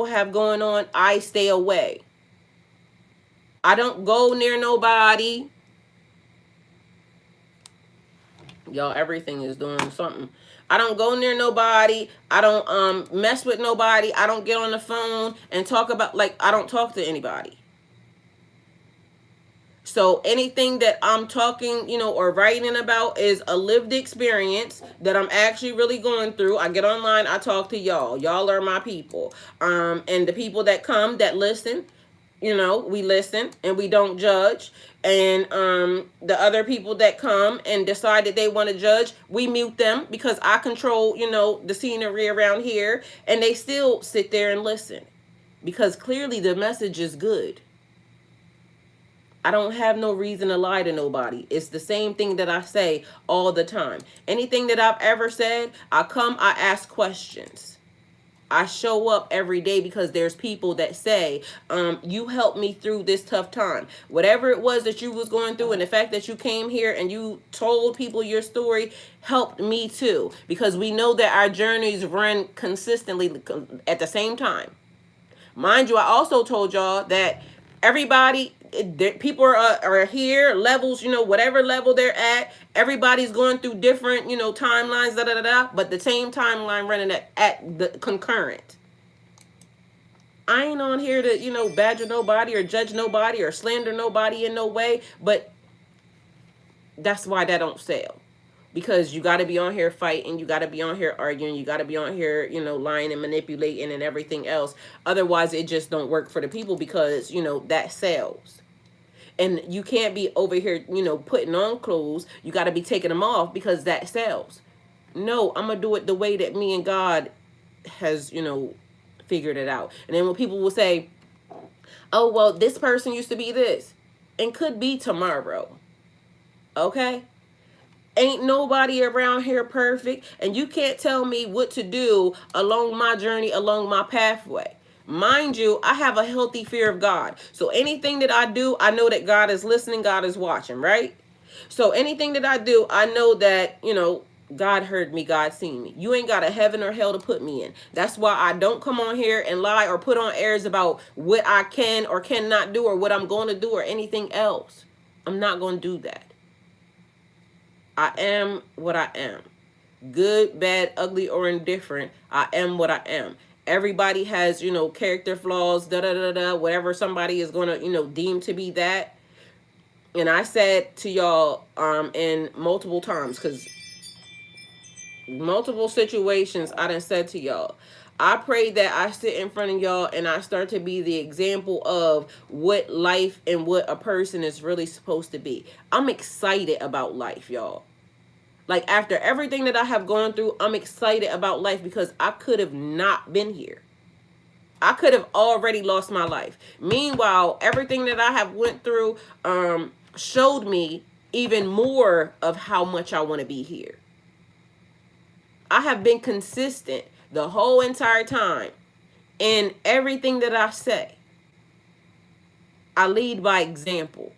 have going on, I stay away. I don't go near nobody. Y'all, everything is doing something. I don't go near nobody. I don't mess with nobody. I don't get on the phone and talk about, like, I don't talk to anybody. So anything that I'm talking, or writing about is a lived experience that I'm actually really going through. I get online, I talk to y'all. Y'all are my people. And the people that come, that listen, we listen and we don't judge. And the other people that come and decide that they want to judge, we mute them because I control, the scenery around here, and they still sit there and listen because clearly the message is good. I don't have no reason to lie to nobody. It's the same thing that I say all the time. Anything that I've ever said, I ask questions. I show up every day because there's people that say, you helped me through this tough time. Whatever it was that you was going through, and the fact that you came here and you told people your story helped me too. Because we know that our journeys run consistently at the same time. Mind you, I also told y'all that everybody, people are here, levels, whatever level they're at. Everybody's going through different, timelines, da da da da. But the same timeline running at the concurrent. I ain't on here to, badger nobody or judge nobody or slander nobody in no way. But that's why that don't sell. Because you got to be on here fighting, you got to be on here arguing, you got to be on here, lying and manipulating and everything else. Otherwise, it just don't work for the people because, that sells. And you can't be over here, putting on clothes. You got to be taking them off because that sells. No, I'm going to do it the way that me and God has, figured it out. And then when people will say, oh, well, this person used to be this and could be tomorrow. Okay? Ain't nobody around here perfect, and you can't tell me what to do along my journey, along my pathway. Mind you, I have a healthy fear of God. So anything that I do, I know that God is listening, God is watching, right? So anything that I do, I know that, God heard me, God seen me. You ain't got a heaven or hell to put me in. That's why I don't come on here and lie or put on airs about what I can or cannot do or what I'm going to do or anything else. I'm not going to do that. I am what I am. Good, bad, ugly, or indifferent. I am what I am. Everybody has, character flaws, da da da da, whatever somebody is going to, deem to be that. And I said to y'all in multiple times, because multiple situations I done said to y'all, I pray that I sit in front of y'all and I start to be the example of what life and what a person is really supposed to be. I'm excited about life, y'all. Like, after everything that I have gone through, I'm excited about life because I could have not been here. I could have already lost my life. Meanwhile, everything that I have went through showed me even more of how much I want to be here. I have been consistent the whole entire time in everything that I say. I lead by example.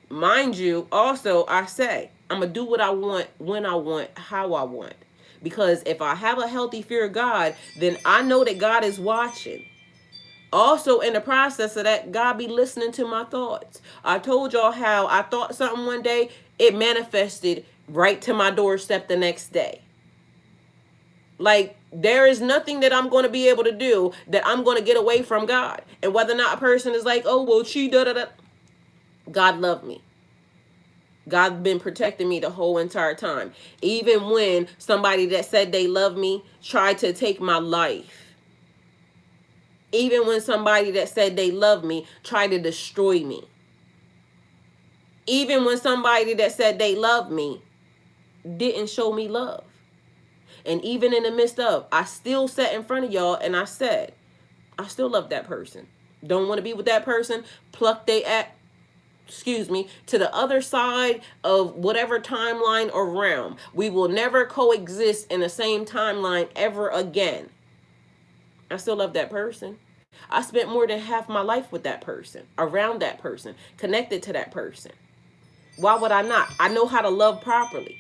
Mind you, also, I say, I'm going to do what I want, when I want, how I want. Because if I have a healthy fear of God, then I know that God is watching. Also, in the process of that, God be listening to my thoughts. I told y'all how I thought something one day, it manifested right to my doorstep the next day. Like, there is nothing that I'm going to be able to do that I'm going to get away from God. And whether or not a person is like, oh, well, she da-da-da. God loved me. God's been protecting me the whole entire time. Even when somebody that said they love me tried to take my life. Even when somebody that said they love me tried to destroy me. Even when somebody that said they love me didn't show me love. And even in the midst of, I still sat in front of y'all and I said, I still love that person. Don't want to be with that person. Pluck they at, to the other side of whatever timeline or realm. We will never coexist in the same timeline ever again. I still love that person. I spent more than half my life with that person, around that person, connected to that person. Why would I not? I know how to love properly.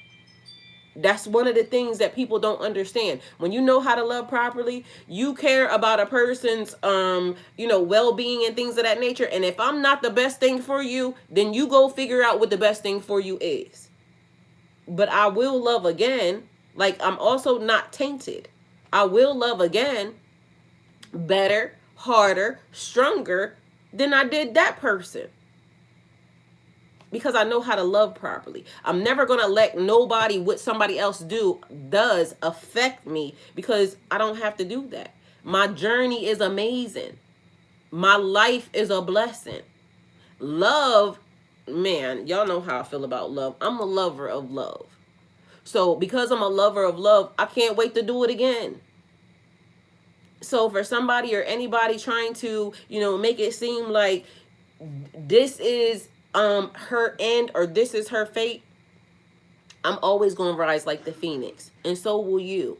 That's one of the things that people don't understand. When you know how to love properly, you care about a person's well-being and things of that nature. And if I'm not the best thing for you, then you go figure out what the best thing for you is. But I will love again. Like, I'm also not tainted. I will love again better, harder, stronger than I did that person. Because I know how to love properly. I'm never going to let nobody, what somebody else does affect me, because I don't have to do that. My journey is amazing. My life is a blessing. Love, man, y'all know how I feel about love. I'm a lover of love. So because I'm a lover of love, I can't wait to do it again. So for somebody or anybody trying to, make it seem like this is her end or this is her fate, I'm always going to rise like the phoenix, and so will you.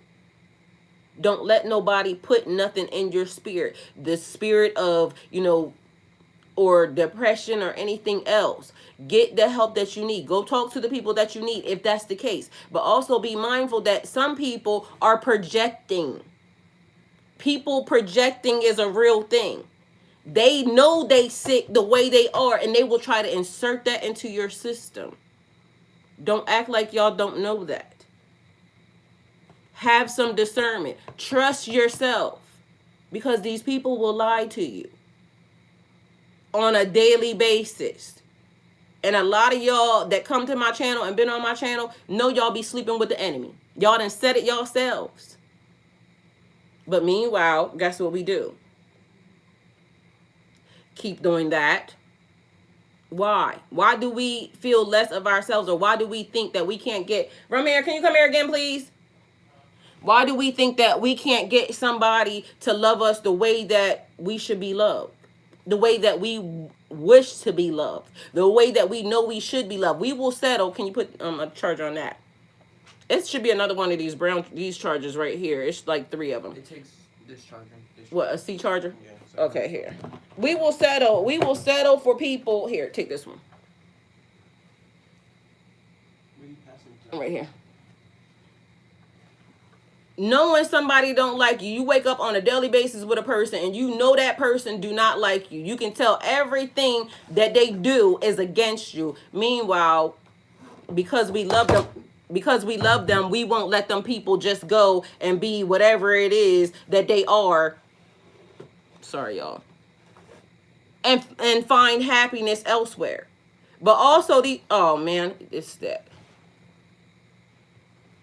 Don't let nobody put nothing in your spirit, the spirit of, or depression or anything else. Get the help that you need. Go talk to the people that you need if that's the case. But also be mindful that some people are projecting. People projecting is a real thing. They know they sick the way they are, and they will try to insert that into your system. Don't act like y'all don't know that. Have some discernment. Trust yourself, because these people will lie to you on a daily basis. And a lot of y'all that come to my channel and been on my channel know y'all be sleeping with the enemy. Y'all done said it yourselves. But meanwhile, guess what we do? Keep doing that. Why? Why do we feel less of ourselves, or why do we think that we can't get... Ramir, can you come here again, please? Why do we think that we can't get somebody to love us the way that we should be loved? The way that we wish to be loved. The way that we know we should be loved. We will settle. Can you put a charger on that? It should be another one of these chargers right here. It's like 3 of them. It takes this charger. What, a C charger? Yeah. Okay, here. We will settle. We will settle for people. Here, take this one. Where you passing to? Right here. Knowing somebody don't like you. You wake up on a daily basis with a person and you know that person do not like you. You can tell everything that they do is against you. Meanwhile, because we love them, we won't let them people just go and be whatever it is that they are. Sorry, y'all. And find happiness elsewhere. But also oh man, it's that.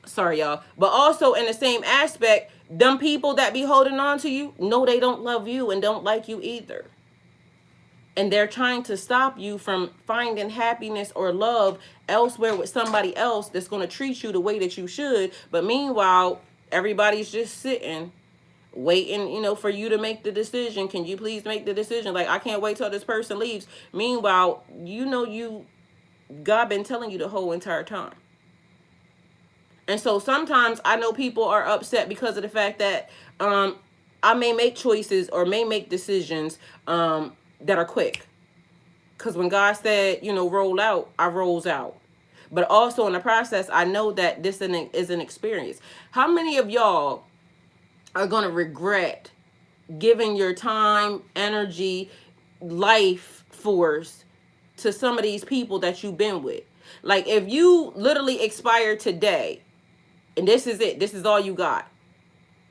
Sorry, y'all. But also in the same aspect, them people that be holding on to you, no, they don't love you and don't like you either. And they're trying to stop you from finding happiness or love elsewhere with somebody else that's going to treat you the way that you should. But meanwhile, everybody's just sitting, waiting, for you to make the decision. Can you please make the decision? Like, I can't wait till this person leaves. Meanwhile, God been telling you the whole entire time. And so sometimes I know people are upset because of the fact that I may make choices or may make decisions that are quick. Because when God said, roll out, I rolls out. But also in the process, I know that this is an experience. How many of y'all are going to regret giving your time, energy, life force to some of these people that you've been with? Like, if you literally expire today, and this is it, this is all you got,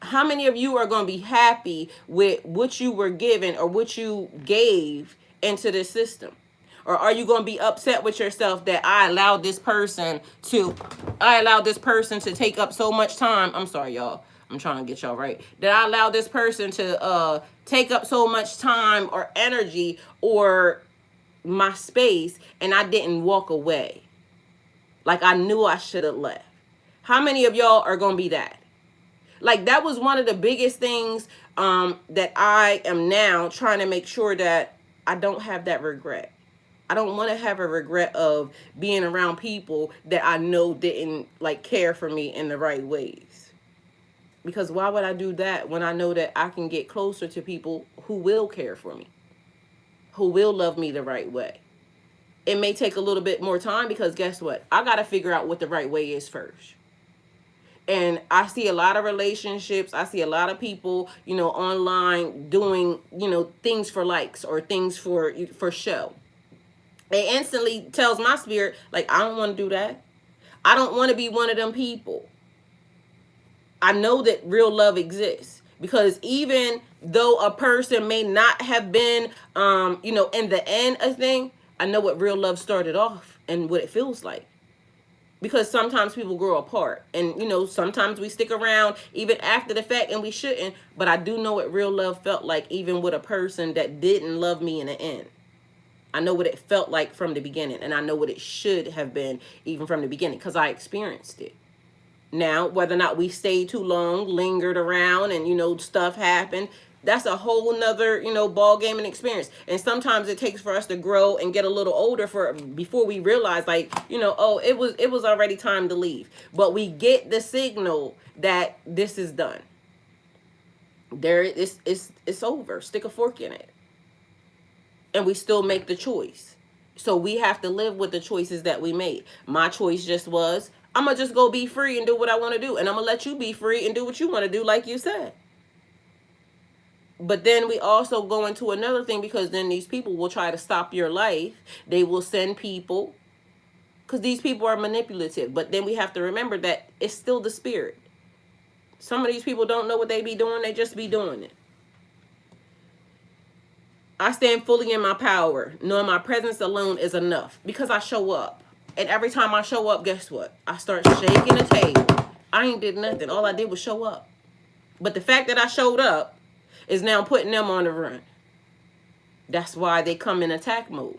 how many of you are going to be happy with what you were given or what you gave into this system? Or are you going to be upset with yourself that I allowed this person to take up so much time? I'm sorry, y'all. I'm trying to get y'all right. That I allowed this person to take up so much time or energy or my space, and I didn't walk away. Like, I knew I should have left. How many of y'all are going to be that? Like, that was one of the biggest things that I am now trying to make sure that I don't have that regret. I don't want to have a regret of being around people that I know didn't care for me in the right ways. Because why would I do that when I know that I can get closer to people who will care for me, who will love me the right way? It may take a little bit more time because guess what? I got to figure out what the right way is first. And I see a lot of relationships. I see a lot of people, online doing, things for likes or things for show. It instantly tells my spirit, like, I don't want to do that. I don't want to be one of them people. I know that real love exists, because even though a person may not have been, in the end a thing, I know what real love started off and what it feels like. Because sometimes people grow apart, and sometimes we stick around even after the fact, and we shouldn't. But I do know what real love felt like, even with a person that didn't love me in the end. I know what it felt like from the beginning, and I know what it should have been even from the beginning, because I experienced it. Now, whether or not we stayed too long, lingered around, and stuff happened, that's a whole nother ball game and experience. And sometimes it takes for us to grow and get a little older for before we realize, like, oh, it was already time to leave. But we get the signal that this is done. There, it's over. Stick a fork in it, and we still make the choice. So we have to live with the choices that we made. My choice just was, I'm going to just go be free and do what I want to do. And I'm going to let you be free and do what you want to do, like you said. But then we also go into another thing, because then these people will try to stop your life. They will send people, because these people are manipulative. But then we have to remember that it's still the spirit. Some of these people don't know what they be doing. They just be doing it. I stand fully in my power, knowing my presence alone is enough, because I show up. And every time I show up, guess what? I start shaking the table. I ain't did nothing. All I did was show up. But the fact that I showed up is now putting them on the run. That's why they come in attack mode.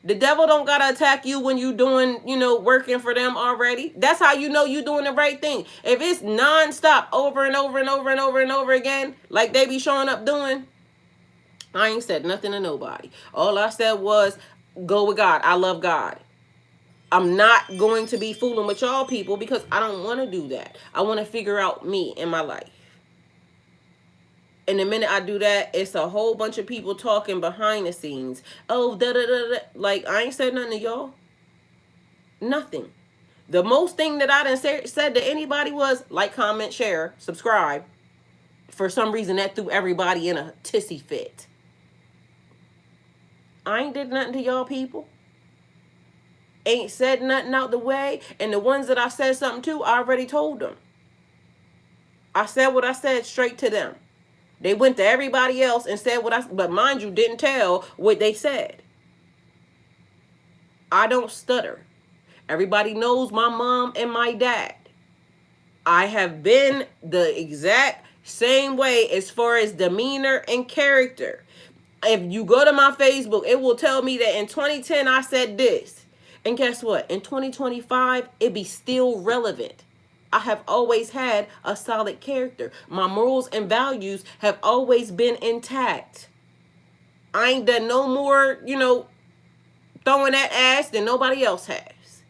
The devil don't gotta attack you when you doing, working for them already. That's how you know you doing the right thing. If it's nonstop over and over and over and over and over again, like they be showing up doing, I ain't said nothing to nobody. All I said was, go with God. I love God. I'm not going to be fooling with y'all people, because I don't want to do that. I want to figure out me in my life. And the minute I do that, it's a whole bunch of people talking behind the scenes. Oh, da da da da. Like, I ain't said nothing to y'all. Nothing. The most thing that I done said to anybody was like, comment, share, subscribe. For some reason, that threw everybody in a tissy fit. I ain't did nothing to y'all people. Ain't said nothing out the way. And the ones that I said something to, I already told them. I said what I said straight to them. They went to everybody else and said but mind you, didn't tell what they said. I don't stutter. Everybody knows my mom and my dad. I have been the exact same way as far as demeanor and character. If you go to my Facebook, it will tell me that in 2010 I said this. And guess what? In 2025, it be still relevant. I have always had a solid character. My morals and values have always been intact. I ain't done no more, throwing that ass than nobody else has.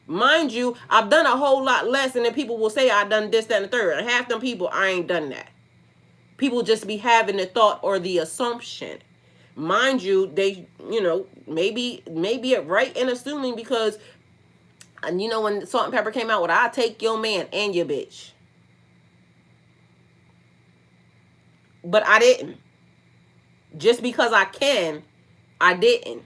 Mind you, I've done a whole lot less, and then people will say I done this, that, and the third. And half them people, I ain't done that. People just be having the thought or the assumption. Mind you, they, maybe it right in assuming, because, and when Salt and Pepper came out with, I take your man and your bitch. But I didn't. Just because I can, I didn't.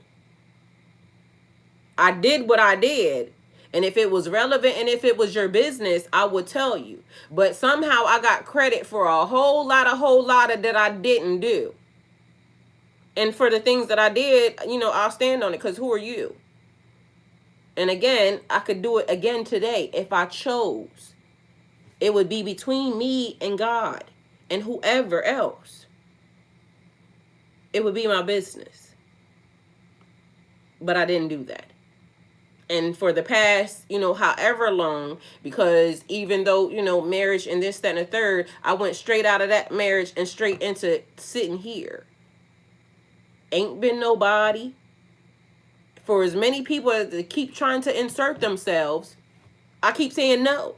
I did what I did. And if it was relevant and if it was your business, I would tell you. But somehow I got credit for a whole lot of that I didn't do. And for the things that I did, I'll stand on it, because who are you? And again, I could do it again today if I chose. It would be between me and God and whoever else. It would be my business. But I didn't do that. And for the past, however long, because even though, marriage and this, that, and the third, I went straight out of that marriage and straight into sitting here. Ain't been nobody. For as many people as keep trying to insert themselves, I keep saying no.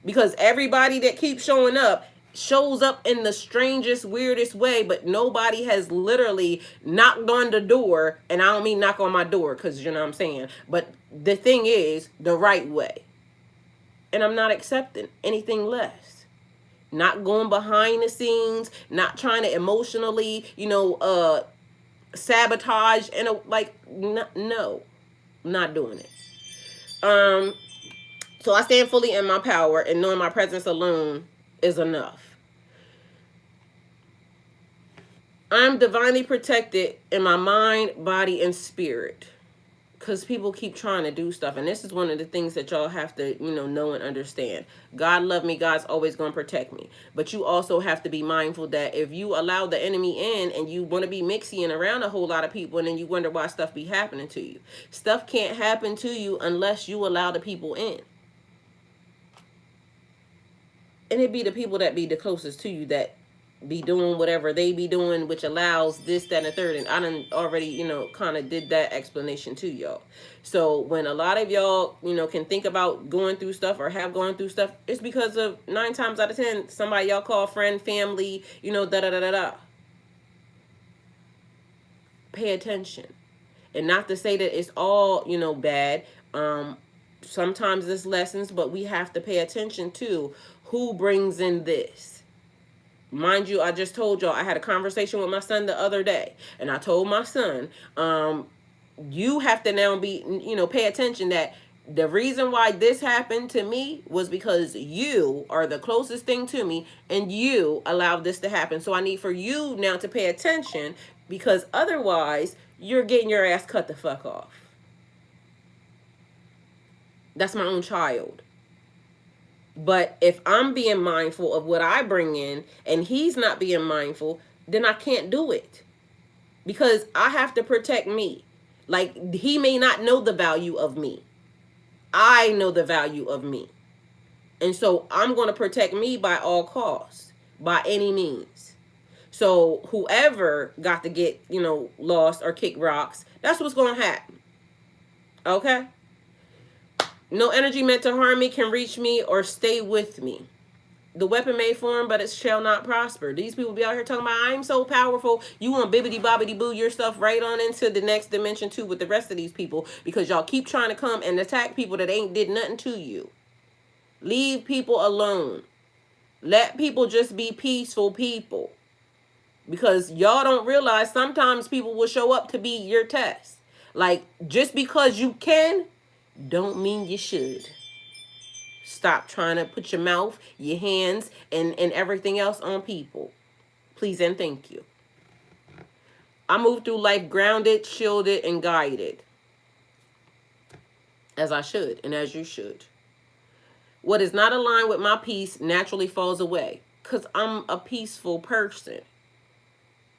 Because everybody that keeps showing up shows up in the strangest, weirdest way, but nobody has literally knocked on the door. And I don't mean knock on my door, because you know what I'm saying. But the thing is, the right way. And I'm not accepting anything less. Not going behind the scenes, not trying to emotionally, sabotage and like no, not doing it. Um so I stand fully in my power, and knowing my presence alone is enough. I'm divinely protected in my mind, body, and spirit. Because people keep trying to do stuff. And this is one of the things that y'all have to, know and understand. God love me. God's always going to protect me. But you also have to be mindful that if you allow the enemy in and you want to be mixy and around a whole lot of people, and then you wonder why stuff be happening to you. Stuff can't happen to you unless you allow the people in. And it be the people that be the closest to you that be doing whatever they be doing, which allows this, that, and the third. And I done already, kind of did that explanation to y'all. So when a lot of y'all, can think about going through stuff or have gone through stuff, it's because of 9 times out of 10, somebody y'all call friend, family, da da da da da. Pay attention. And not to say that it's all, bad. Sometimes it's lessons, but we have to pay attention to who brings in this. Mind you, I just told y'all I had a conversation with my son the other day, and I told my son, you have to now be, pay attention that the reason why this happened to me was because you are the closest thing to me, and you allowed this to happen. So I need for you now to pay attention, because otherwise you're getting your ass cut the fuck off. That's my own child. But if I'm being mindful of what I bring in and he's not being mindful, then I can't do it. Because I have to protect me. Like, he may not know the value of me. I know the value of me. And so I'm going to protect me by all costs, by any means. So whoever got to get, lost or kick rocks, that's what's going to happen. Okay? No energy meant to harm me can reach me or stay with me. The weapon may form, but it shall not prosper. These people be out here talking about, I'm so powerful. You want bibbity bobbity boo yourself right on into the next dimension too with the rest of these people, because y'all keep trying to come and attack people that ain't did nothing to you. Leave people alone. Let people just be peaceful people. Because y'all don't realize sometimes people will show up to be your test. Like, just because you can, don't mean you should. Stop trying to put your mouth, your hands, and everything else on people. Please and thank you. I move through life grounded, shielded, and guided. As I should, and as you should. What is not aligned with my peace naturally falls away. Because I'm a peaceful person.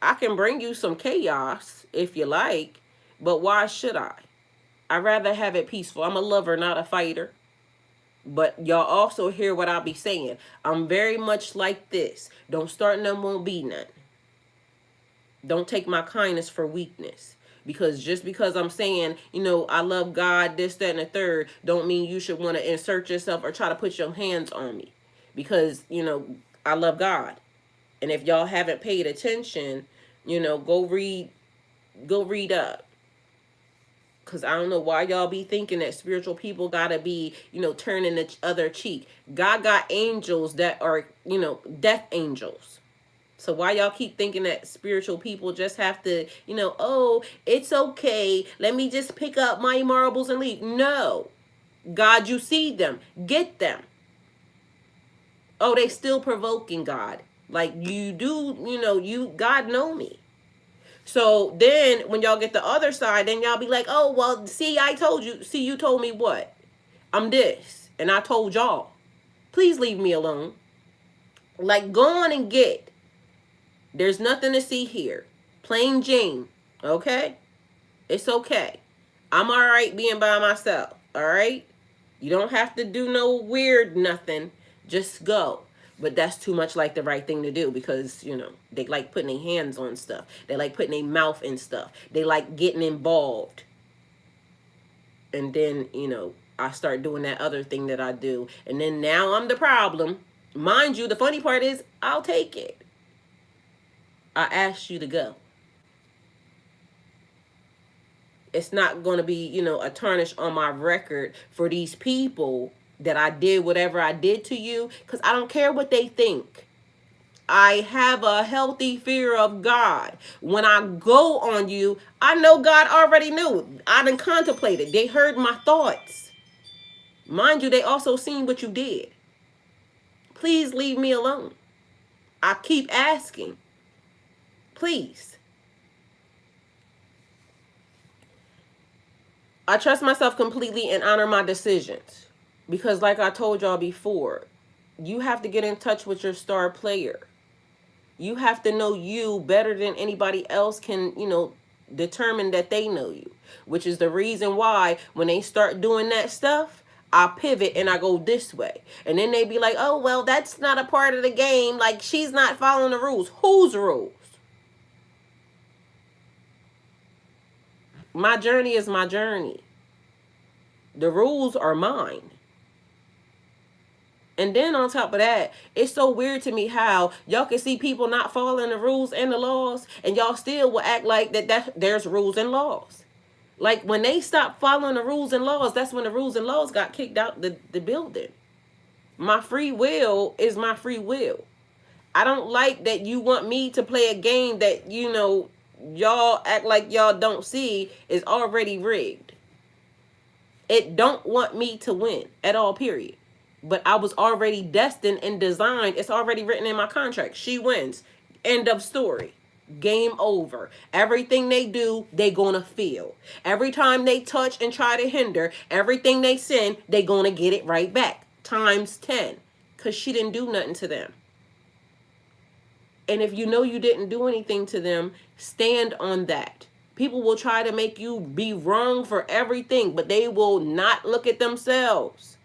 I can bring you some chaos if you like, but why should I? I'd rather have it peaceful. I'm a lover, not a fighter. But y'all also hear what I be saying. I'm very much like this. Don't start none, won't be none. Don't take my kindness for weakness. Because just because I'm saying, I love God, this, that, and the third, don't mean you should want to insert yourself or try to put your hands on me. Because, I love God. And if y'all haven't paid attention, go read up. Because I don't know why y'all be thinking that spiritual people gotta be, turning the other cheek. God got angels that are, death angels. So why y'all keep thinking that spiritual people just have to, oh, it's okay. Let me just pick up my marbles and leave. No. God, you see them. Get them. Oh, they still provoking God. Like you do, God know me. So then when y'all get the other side, then y'all be like, oh, well, see, I told you. See, you told me what? I'm this. And I told y'all. Please leave me alone. Like, go on and get. There's nothing to see here. Plain Jane. Okay? It's okay. I'm all right being by myself. All right? You don't have to do no weird nothing. Just go. But that's too much like the right thing to do, because, they like putting their hands on stuff. They like putting their mouth in stuff. They like getting involved. And then, I start doing that other thing that I do. And then now I'm the problem. Mind you, the funny part is I'll take it. I asked you to go. It's not going to be, a tarnish on my record for these people that I did whatever I did to you, because I don't care what they think. I have a healthy fear of God. When I go on you, I know God already knew. I done contemplated. They heard my thoughts. Mind you, they also seen what you did. Please leave me alone. I keep asking. Please. I trust myself completely and honor my decisions. Because, like I told y'all before, you have to get in touch with your star player. You have to know you better than anybody else can, determine that they know you. Which is the reason why when they start doing that stuff, I pivot and I go this way. And then they be like, oh, well, that's not a part of the game. Like, she's not following the rules. Whose rules? My journey is my journey. The rules are mine. And then on top of that, it's so weird to me how y'all can see people not following the rules and the laws, and y'all still will act like that there's rules and laws. Like, when they stopped following the rules and laws, that's when the rules and laws got kicked out the building. My free will is my free will. I don't like that you want me to play a game that, y'all act like y'all don't see is already rigged. It don't want me to win at all, period. But I was already destined and designed. It's already written in my contract. She wins. End of story. Game over. Everything they do, they gonna feel. Every time they touch and try to hinder, everything they send, they gonna get it right back. Times 10. Because she didn't do nothing to them. And if you know you didn't do anything to them, stand on that. People will try to make you be wrong for everything, but they will not look at themselves.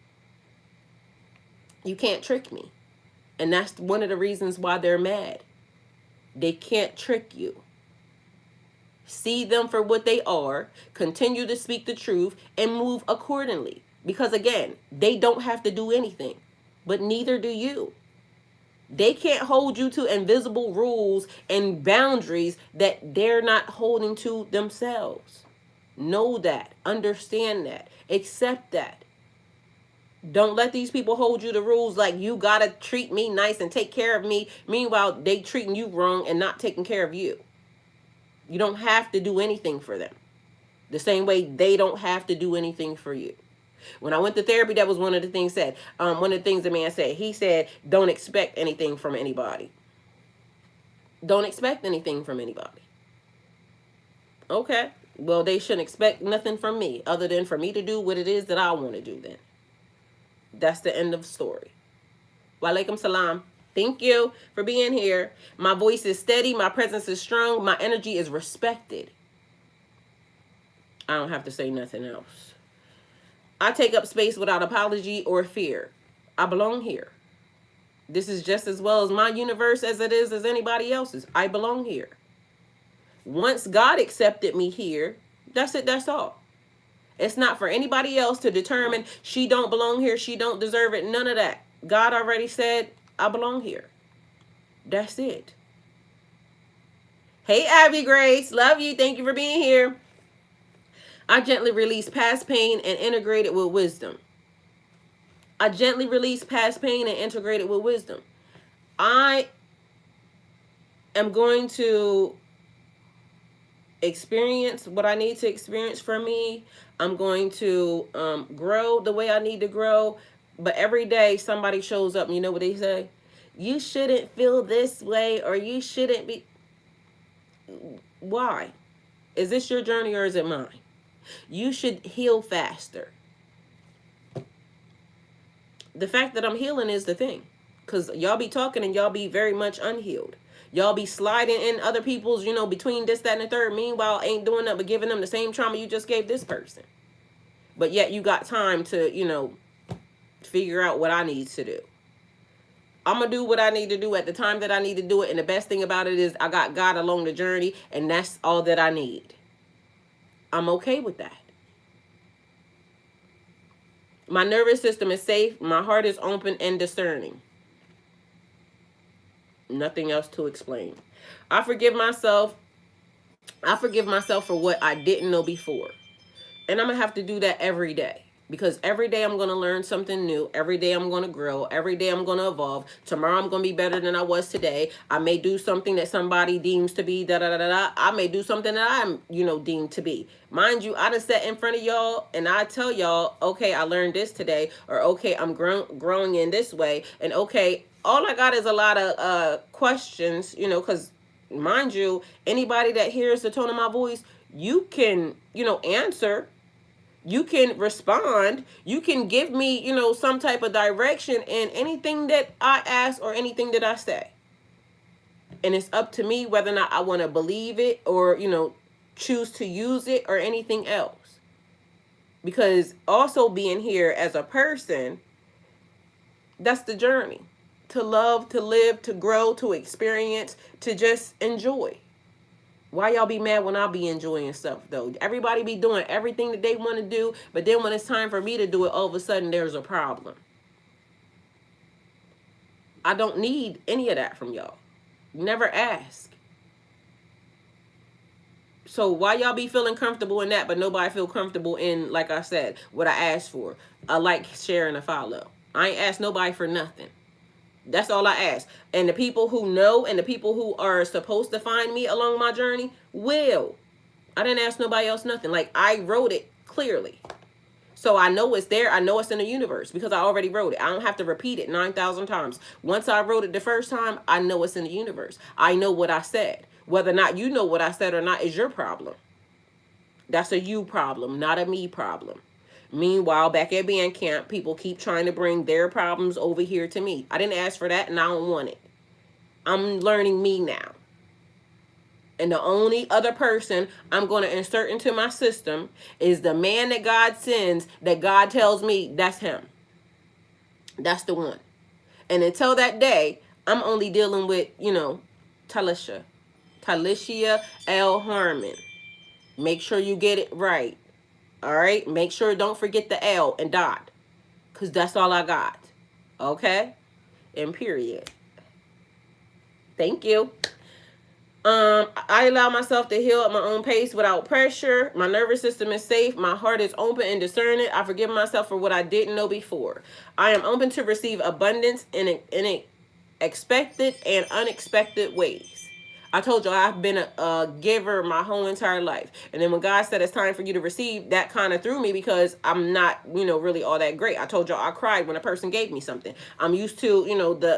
You can't trick me. And that's one of the reasons why they're mad. They can't trick you. See them for what they are, continue to speak the truth, and move accordingly. Because again, they don't have to do anything, but neither do you. They can't hold you to invisible rules and boundaries that they're not holding to themselves. Know that. Understand that. Accept that. Don't let these people hold you to rules like you gotta treat me nice and take care of me. Meanwhile, they treating you wrong and not taking care of you. You don't have to do anything for them. The same way they don't have to do anything for you. When I went to therapy, that was one of the things said. One of the things the man said. He said, don't expect anything from anybody. Don't expect anything from anybody. Okay. Well, they shouldn't expect nothing from me other than for me to do what it is that I want to do then. That's the end of the story. Walaikum salam. Thank you for being here. My voice is steady. My presence is strong. My energy is respected. I don't have to say nothing else. I take up space without apology or fear. I belong here. This is just as well as my universe as it is as anybody else's. I belong here. Once God accepted me here, that's it, that's all. It's not for anybody else to determine she don't belong here, she don't deserve it, none of that. God already said, I belong here. That's it. Hey, Abby Grace, love you. Thank you for being here. I gently release past pain and integrate it with wisdom. I gently release past pain and integrate it with wisdom. I am going to experience what I need to experience for me. I'm going to grow the way I need to grow. But every day somebody shows up and you know what they say? You shouldn't feel this way, or you shouldn't be. Why? Is this your journey or is it mine? You should heal faster. The fact that I'm healing is the thing. Because y'all be talking and y'all be very much unhealed. Y'all be sliding in other people's, between this, that, and the third. Meanwhile, ain't doing nothing but giving them the same trauma you just gave this person. But yet you got time to, figure out what I need to do. I'm going to do what I need to do at the time that I need to do it. And the best thing about it is I got God along the journey. And that's all that I need. I'm okay with that. My nervous system is safe. My heart is open and discerning. Nothing else to explain. I forgive myself. I forgive myself for what I didn't know before. And I'm going to have to do that every day. because every day I'm going to learn something new. Every day I'm going to grow. Every day I'm going to evolve. Tomorrow I'm going to be better than I was today. I may do something that somebody deems to be da da da da da. I may do something that I'm, deemed to be. Mind you, I done sat in front of y'all and I tell y'all, okay, I learned this today, or okay, I'm growing in this way, and okay, all I got is a lot of questions, because mind you, anybody that hears the tone of my voice, you can, answer, you can respond, you can give me, some type of direction in anything that I ask or anything that I say. And it's up to me whether or not I want to believe it, or, choose to use it, or anything else. Because also being here as a person, that's the journey. To love, to live, to grow, to experience, to just enjoy. Why y'all be mad when I be enjoying stuff though? Everybody be doing everything that they want to do, but then when it's time for me to do it, all of a sudden there's a problem. I don't need any of that from y'all. Never ask. So why y'all be feeling comfortable in that, but nobody feel comfortable in, like I said, what I asked for? A like, share, and a follow. I ain't asked nobody for nothing. That's all I ask. And the people who know and the people who are supposed to find me along my journey will. I didn't ask nobody else nothing. Like, I wrote it clearly. So I know it's there. I know it's in the universe because I already wrote it. I don't have to repeat it 9,000 times. Once I wrote it the first time, I know it's in the universe. I know what I said. Whether or not you know what I said or not is your problem. That's a you problem, not a me problem. Meanwhile, back at band camp, people keep trying to bring their problems over here to me. I didn't ask for that and I don't want it. I'm learning me now. And the only other person I'm going to insert into my system is the man that God sends, that God tells me that's him. That's the one. And until that day, I'm only dealing with, Talisha. Talisha L. Harmon. Make sure you get it right. All right? Make sure don't forget the L and dot. Because that's all I got. Okay? And period. Thank you. I allow myself to heal at my own pace without pressure. My nervous system is safe. My heart is open and discerning. I forgive myself for what I didn't know before. I am open to receive abundance in expected and unexpected ways. I told you I've been a giver my whole entire life. And then when God said it's time for you to receive, that kind of threw me because I'm not, really all that great. I told you I cried when a person gave me something. I'm used to,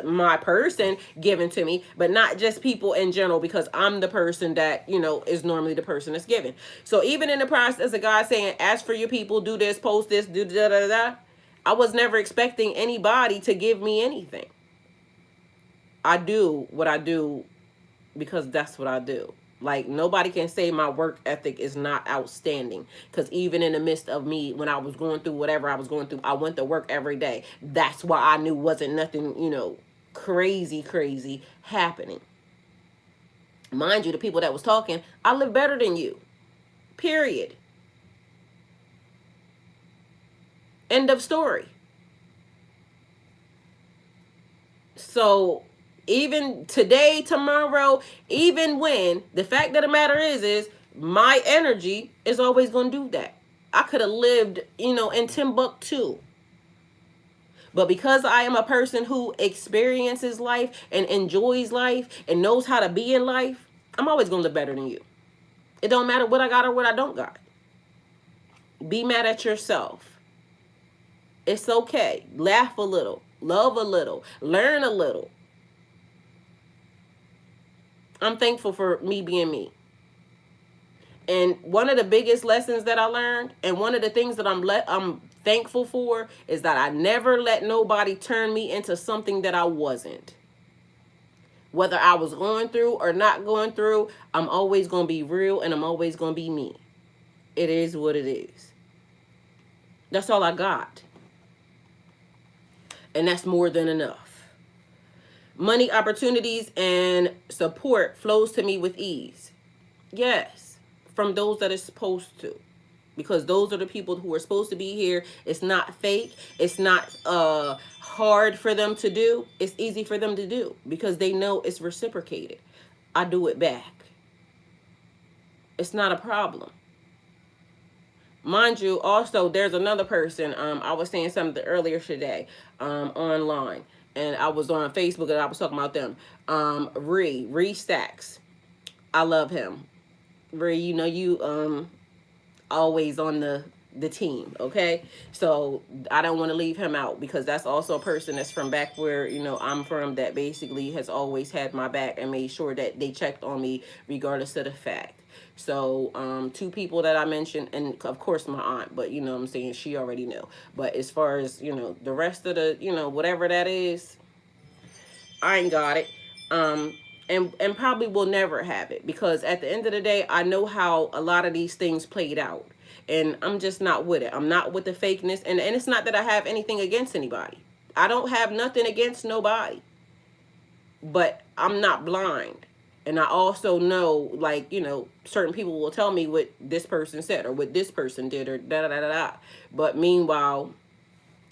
my person giving to me, but not just people in general, because I'm the person that, is normally the person that's giving. So even in the process of God saying, ask for your people, do this, post this, do da da da, I was never expecting anybody to give me anything. I do what I do because that's what I do. Like, nobody can say my work ethic is not outstanding. Because even in the midst of me, when I was going through whatever I was going through, I went to work every day. That's why I knew wasn't nothing, crazy happening. Mind you, the people that was talking, I live better than you. Period. End of story. So even today, tomorrow, even when, the fact of the matter is my energy is always going to do that. I could have lived, in Timbuktu. But because I am a person who experiences life and enjoys life and knows how to be in life, I'm always going to live better than you. It don't matter what I got or what I don't got. Be mad at yourself. It's okay. Laugh a little. Love a little. Learn a little. I'm thankful for me being me. And one of the biggest lessons that I learned, and one of the things that I'm thankful for, is that I never let nobody turn me into something that I wasn't. Whether I was going through or not going through, I'm always going to be real and I'm always going to be me. It is what it is. That's all I got. And that's more than enough. Money, opportunities, and support flows to me with ease. Yes, from those that are supposed to. Because those are the people who are supposed to be here. It's not fake. It's not hard for them to do. It's easy for them to do because they know it's reciprocated. I do it back. It's not a problem. Mind you, also there's another person. I was saying something earlier today, online, and I was on Facebook and I was talking about them. Ree Stacks. I love him. Ree, you know you always on the team, okay? So I don't want to leave him out because that's also a person that's from back where, I'm from, that basically has always had my back and made sure that they checked on me regardless of the fact. So two people that I mentioned, and of course my aunt, but you know what I'm saying, she already knew. But as far as, the rest of the, whatever that is, I ain't got it. And probably will never have it because at the end of the day, I know how a lot of these things played out. And I'm just not with it. I'm not with the fakeness. And it's not that I have anything against anybody. I don't have nothing against nobody. But I'm not blind. And I also know, like, certain people will tell me what this person said or what this person did or da da da da da. But meanwhile,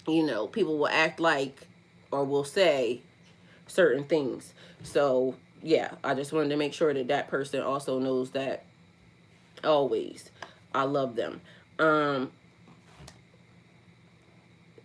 people will act like or will say certain things. So, yeah, I just wanted to make sure that that person also knows that always I love them. Um,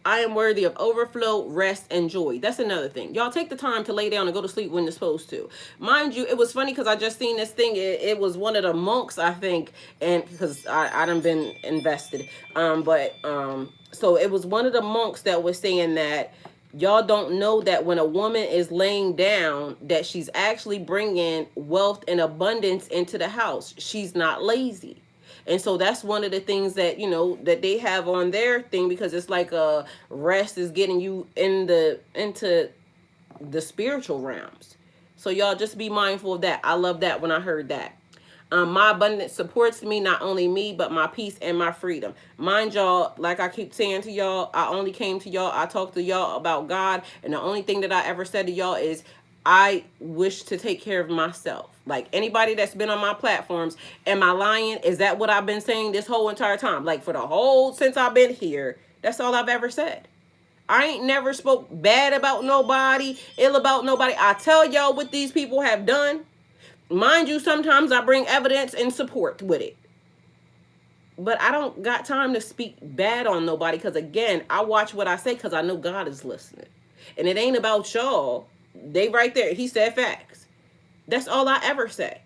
I am worthy of overflow, rest, and joy. That's another thing. Y'all take the time to lay down and go to sleep when you're supposed to. Mind you, it was funny because I just seen this thing. It was one of the monks, I think, and because I done been invested. So it was one of the monks that was saying that y'all don't know that when a woman is laying down, that she's actually bringing wealth and abundance into the house. She's not lazy. And so that's one of the things that that they have on their thing, because it's like a rest is getting you into the spiritual realms. So y'all just be mindful of that. I love that when I heard that. My abundance supports me, not only me, but my peace and my freedom. Mind y'all, like I keep saying to y'all, I only came to y'all, I talked to y'all about God, and the only thing that I ever said to y'all is I wish to take care of myself. Like anybody that's been on my platforms, am I lying? Is that what I've been saying this whole entire time? Like for the whole, since I've been here, that's all I've ever said. I ain't never spoke bad about nobody, ill about nobody. I tell y'all what these people have done. Mind you, sometimes I bring evidence and support with it. But I don't got time to speak bad on nobody because, again, I watch what I say because I know God is listening. And it ain't about y'all. They right there. He said facts. That's all I ever say.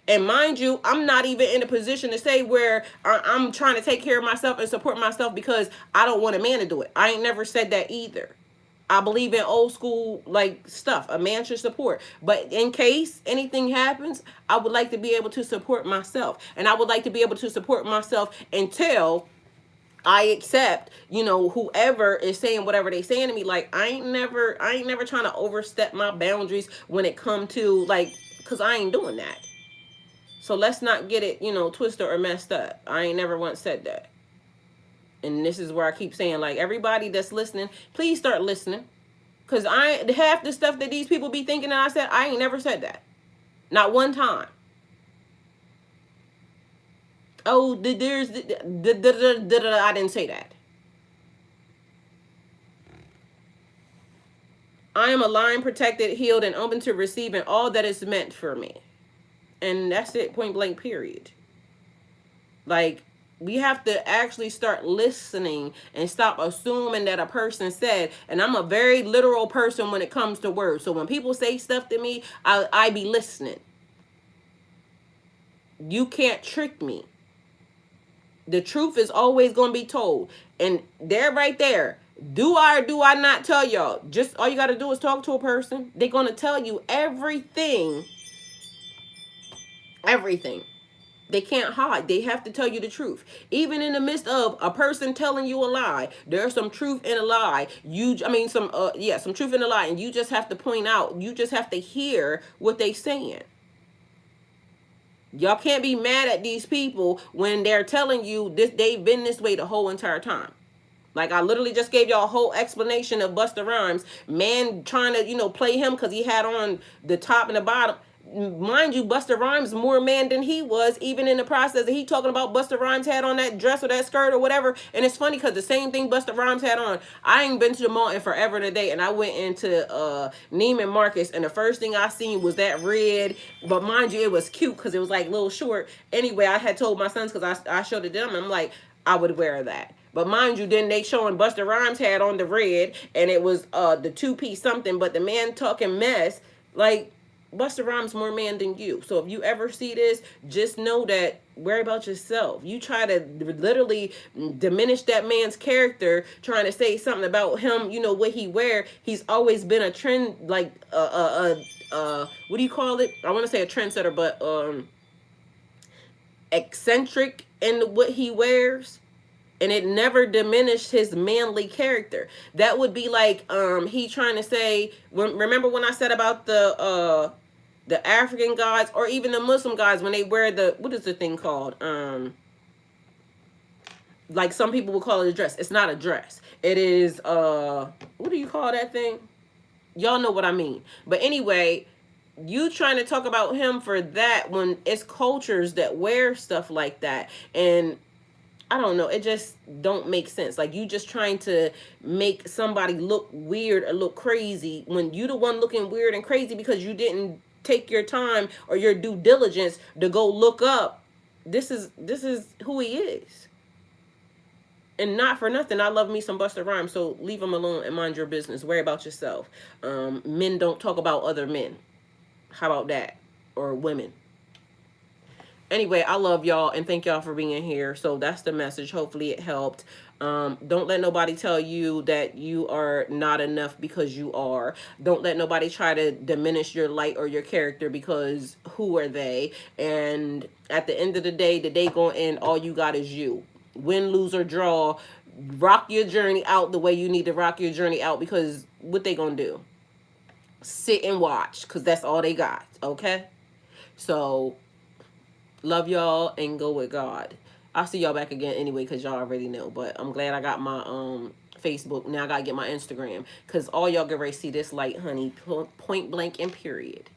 And mind you, I'm not even in a position to say where I'm trying to take care of myself and support myself because I don't want a man to do it. I ain't never said that either. I believe in old school like stuff. A man should support. But in case anything happens, I would like to be able to support myself. And I would like to be able to support myself until I accept, whoever is saying whatever they saying to me. Like I ain't never trying to overstep my boundaries when it come to like, cause I ain't doing that. So let's not get it, twisted or messed up. I ain't never once said that. And this is where I keep saying, like, everybody that's listening, please start listening. Because half the stuff that these people be thinking that I said, I ain't never said that. Not one time. Oh, I didn't say that. I am aligned, protected, healed, and open to receiving all that is meant for me. And that's it, point blank, period. Like, we have to actually start listening and stop assuming that a person said. And I'm a very literal person when it comes to words. So when people say stuff to me, I be listening. You can't trick me. The truth is always going to be told. And they're right there. Do I or do I not tell y'all? Just all you got to do is talk to a person. They're going to tell you everything. Everything. They can't hide. They have to tell you the truth. Even in the midst of a person telling you a lie, there's some truth in a lie. Some truth in a lie, and you just have to point out. You just have to hear what they saying. Y'all can't be mad at these people when they're telling you this. They've been this way the whole entire time. Like I literally just gave y'all a whole explanation of Busta Rhymes, man trying to play him because he had on the top and the bottom. Mind you, Busta Rhymes more man than he was, even in the process that he talking about. Busta Rhymes had on that dress or that skirt or whatever. And it's funny because the same thing Busta Rhymes had on. I ain't been to the mall in forever today, and I went into Neiman Marcus, and the first thing I seen was that red. But mind you, it was cute because it was like a little short. Anyway, I had told my sons, because I showed it to them, I'm like, I would wear that. But mind you, then they showing Busta Rhymes had on the red, and it was the two piece something. But the man talking mess, like Busta Rhymes more man than you. So if you ever see this, just know that worry about yourself. You try to literally diminish that man's character, trying to say something about him. You know what he wear. He's always been a trend, like what do you call it? I want to say a trendsetter, but eccentric in what he wears, and it never diminished his manly character. That would be like he trying to say, remember when I said about the African guys or even the Muslim guys when they wear the, what is the thing called, like some people will call it a dress. It's not a dress. It is what do you call that thing? Y'all know what I mean. But anyway, you trying to talk about him for that when it's cultures that wear stuff like that. And I don't know, it just don't make sense. Like, you just trying to make somebody look weird or look crazy when you the one looking weird and crazy because you didn't take your time or your due diligence to go look up this is who he is. And not for nothing, I love me some Busta Rhymes, so leave him alone and mind your business. Worry about yourself. Men don't talk about other men. How about that? Or women. Anyway, I love y'all and thank y'all for being here. So that's the message. Hopefully it helped. Don't let nobody tell you that you are not enough because you are. Don't let nobody try to diminish your light or your character because who are they? And at the end of the day going to end, all you got is you. Win, lose, or draw, rock your journey out the way you need to rock your journey out, because what they going to do? Sit and watch, because that's all they got, okay? So love y'all and go with God. I'll see y'all back again anyway because y'all already know. But I'm glad I got my Facebook. Now I got to get my Instagram because all y'all get ready to see this light, honey. Point blank and period.